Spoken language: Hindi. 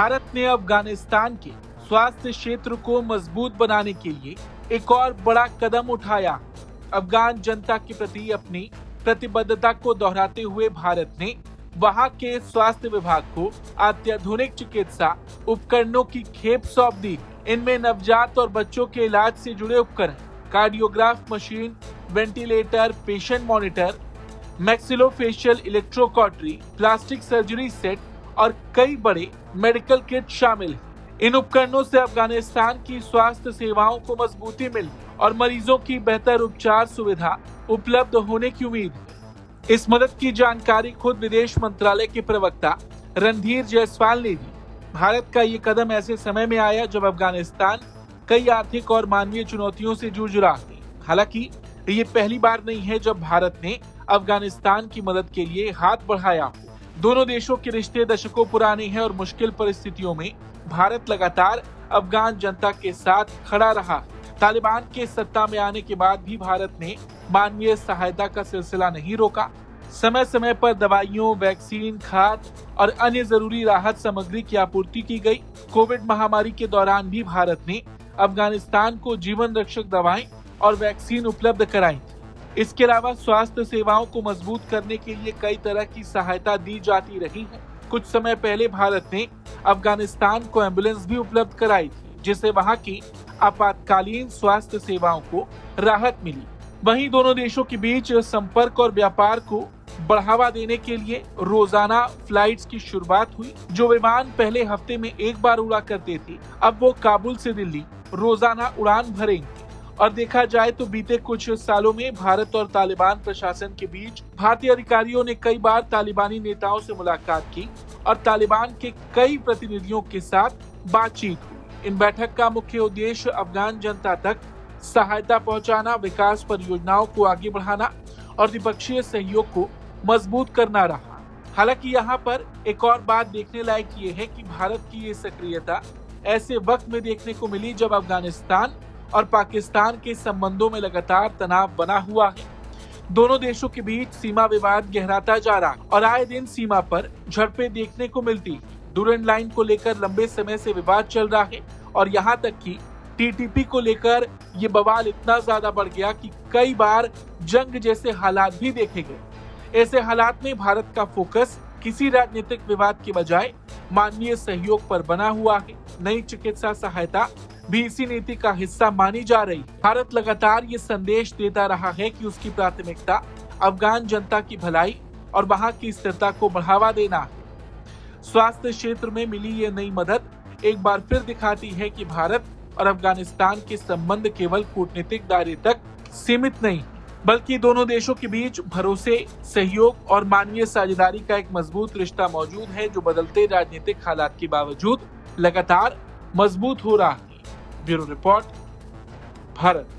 भारत ने अफगानिस्तान के स्वास्थ्य क्षेत्र को मजबूत बनाने के लिए एक और बड़ा कदम उठाया। अफगान जनता के प्रति अपनी प्रतिबद्धता को दोहराते हुए भारत ने वहां के स्वास्थ्य विभाग को अत्याधुनिक चिकित्सा उपकरणों की खेप सौंप दी। इनमें नवजात और बच्चों के इलाज से जुड़े उपकरण, cardiograph machine, ventilator, patient monitor, maxillofacial electrocautery, plastic surgery set और कई बड़े मेडिकल किट शामिल हैं। इन उपकरणों से अफगानिस्तान की स्वास्थ्य सेवाओं को मजबूती मिली और मरीजों की बेहतर उपचार सुविधा उपलब्ध होने की उम्मीद है। इस मदद की जानकारी खुद विदेश मंत्रालय के प्रवक्ता रणधीर जायसवाल ने दी। भारत का ये कदम ऐसे समय में आया जब अफगानिस्तान कई आर्थिक और मानवीय चुनौतियों से जूझ रहा है। हालांकि ये पहली बार नहीं है जब भारत ने अफगानिस्तान की मदद के लिए हाथ बढ़ाया हो। दोनों देशों के रिश्ते दशकों पुराने हैं और मुश्किल परिस्थितियों में भारत लगातार अफगान जनता के साथ खड़ा रहा। तालिबान के सत्ता में आने के बाद भी भारत ने मानवीय सहायता का सिलसिला नहीं रोका। समय समय पर दवाइयों, वैक्सीन, खाद और अन्य जरूरी राहत सामग्री की आपूर्ति की गई। कोविड महामारी के दौरान भी भारत ने अफगानिस्तान को जीवन रक्षक दवाएं और वैक्सीन उपलब्ध कराई थी। इसके अलावा स्वास्थ्य सेवाओं को मजबूत करने के लिए कई तरह की सहायता दी जाती रही है। कुछ समय पहले भारत ने अफगानिस्तान को एम्बुलेंस भी उपलब्ध कराई थी, जिससे वहां की आपातकालीन स्वास्थ्य सेवाओं को राहत मिली। वहीं दोनों देशों के बीच संपर्क और व्यापार को बढ़ावा देने के लिए रोजाना फ्लाइट्स की शुरुआत हुई। जो विमान पहले हफ्ते में एक बार उड़ा करते थे, अब वो काबुल से दिल्ली रोजाना उड़ान भरेंगे। और देखा जाए तो बीते कुछ सालों में भारत और तालिबान प्रशासन के बीच भारतीय अधिकारियों ने कई बार तालिबानी नेताओं से मुलाकात की और तालिबान के कई प्रतिनिधियों के साथ बातचीत हुई। इन बैठक का मुख्य उद्देश्य अफगान जनता तक सहायता पहुंचाना, विकास परियोजनाओं को आगे बढ़ाना और द्विपक्षीय सहयोग को मजबूत करना रहा। हालांकि यहाँ पर एक और बात देखने लायक ये है कि भारत की ये सक्रियता ऐसे वक्त में देखने को मिली जब अफगानिस्तान और पाकिस्तान के संबंधों में लगातार तनाव बना हुआ है। दोनों देशों के बीच सीमा विवाद गहराता जा रहा है और आए दिन सीमा पर झड़पें देखने को मिलती। डुरंड लाइन को लेकर लंबे समय से विवाद चल रहा है और यहाँ तक कि टीटीपी को लेकर ये बवाल इतना ज्यादा बढ़ गया कि कई बार जंग जैसे हालात भी देखे गए। ऐसे हालात में भारत का फोकस किसी राजनीतिक विवाद के बजाय मानवीय सहयोग पर बना हुआ है। नई चिकित्सा सहायता भी इसी नीति का हिस्सा मानी जा रही। भारत लगातार ये संदेश देता रहा है कि उसकी प्राथमिकता अफगान जनता की भलाई और वहां की स्थिरता को बढ़ावा देना है। स्वास्थ्य क्षेत्र में मिली ये नई मदद एक बार फिर दिखाती है कि भारत और अफगानिस्तान के संबंध केवल कूटनीतिक दायरे तक सीमित नहीं, बल्कि दोनों देशों के बीच भरोसे, सहयोग और मानवीय साझेदारी का एक मजबूत रिश्ता मौजूद है, जो बदलते राजनीतिक हालात के बावजूद लगातार मजबूत हो रहा है। Bureau report, Bharat.